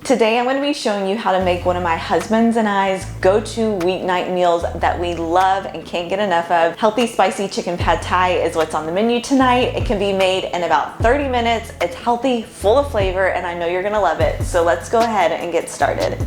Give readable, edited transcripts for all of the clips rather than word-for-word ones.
Today I'm going to be showing you how to make one of my husband's and I's go-to weeknight meals that we love and can't get enough of. Healthy spicy chicken pad thai is what's on the menu tonight. It can be made in about 30 minutes. It's healthy, full of flavor, and I know you're going to love it. So let's go ahead and get started.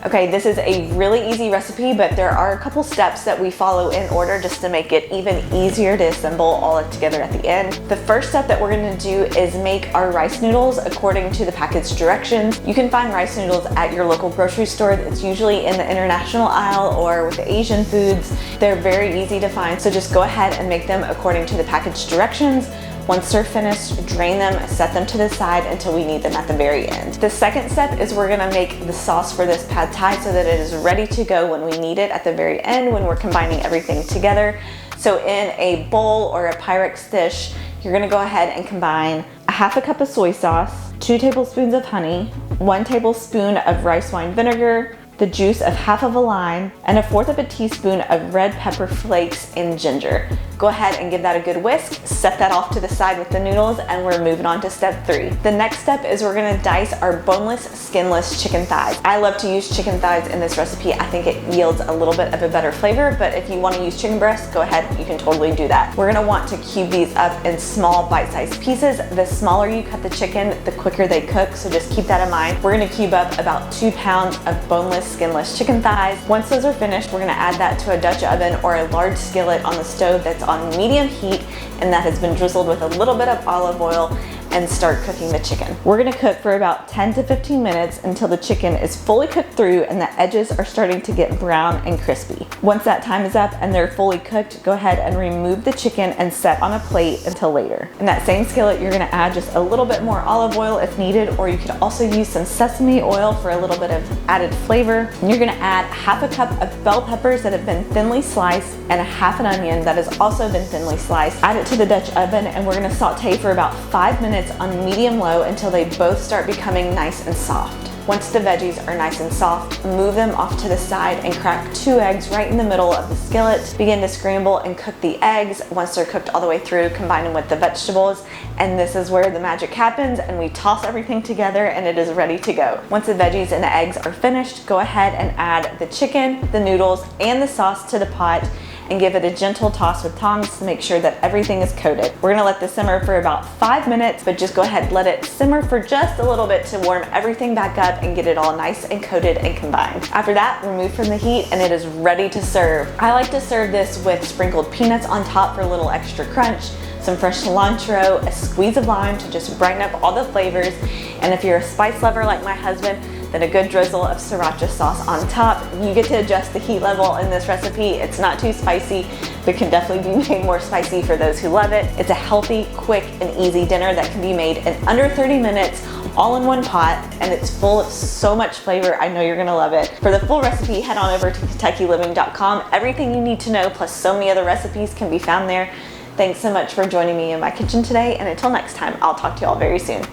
Okay, this is a really easy recipe, but there are a couple steps that we follow in order just to make it even easier to assemble all together at the end. The first step that we're gonna do is make our rice noodles according to the package directions. You can find rice noodles at your local grocery store. It's usually in the international aisle or with the Asian foods. They're very easy to find, so just go ahead and make them according to the package directions. Once they're finished, drain them, set them to the side until we need them at the very end. The second step is we're gonna make the sauce for this pad thai so that it is ready to go when we need it at the very end when we're combining everything together. So in a bowl or a Pyrex dish, you're gonna go ahead and combine a half a cup of soy sauce, 2 tablespoons of honey, 1 tablespoon of rice wine vinegar, the juice of half of a lime, and 1/4 of a teaspoon of red pepper flakes and ginger. Go ahead and give that a good whisk, set that off to the side with the noodles, and we're moving on to step 3. The next step is we're gonna dice our boneless, skinless chicken thighs. I love to use chicken thighs in this recipe. I think it yields a little bit of a better flavor, but if you wanna use chicken breast, go ahead, you can totally do that. We're gonna want to cube these up in small bite-sized pieces. The smaller you cut the chicken, the quicker they cook, so just keep that in mind. We're gonna cube up about 2 pounds of boneless, skinless chicken thighs. Once those are finished, we're gonna add that to a Dutch oven or a large skillet on the stove that's on medium heat and that has been drizzled with a little bit of olive oil, and start cooking the chicken. We're gonna cook for about 10 to 15 minutes until the chicken is fully cooked through and the edges are starting to get brown and crispy. Once that time is up and they're fully cooked, go ahead and remove the chicken and set on a plate until later. In that same skillet, you're gonna add just a little bit more olive oil if needed, or you could also use some sesame oil for a little bit of added flavor. And you're gonna add half a cup of bell peppers that have been thinly sliced and a half an onion that has also been thinly sliced. Add it to the Dutch oven and we're gonna saute for about 5 minutes on medium-low until they both start becoming nice and soft. Once the veggies are nice and soft, move them off to the side and crack 2 eggs right in the middle of the skillet. Begin to scramble and cook the eggs. Once they're cooked all the way through, combine them with the vegetables, and this is where the magic happens, and we toss everything together and it is ready to go. Once the veggies and the eggs are finished, go ahead and add the chicken, the noodles, and the sauce to the pot, and give it a gentle toss with tongs to make sure that everything is coated. We're gonna let this simmer for about 5 minutes, but just go ahead and let it simmer for just a little bit to warm everything back up and get it all nice and coated and combined. After that, remove from the heat and it is ready to serve. I like to serve this with sprinkled peanuts on top for a little extra crunch, some fresh cilantro, a squeeze of lime to just brighten up all the flavors, and if you're a spice lover like my husband, then a good drizzle of sriracha sauce on top. You get to adjust the heat level in this recipe. It's not too spicy, but can definitely be made more spicy for those who love it. It's a healthy, quick, and easy dinner that can be made in under 30 minutes, all in one pot, and it's full of so much flavor. I know you're gonna love it. For the full recipe, head on over to KentuckyLiving.com. Everything you need to know, plus so many other recipes, can be found there. Thanks so much for joining me in my kitchen today, and until next time, I'll talk to you all very soon.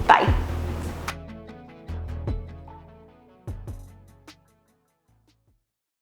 Bye.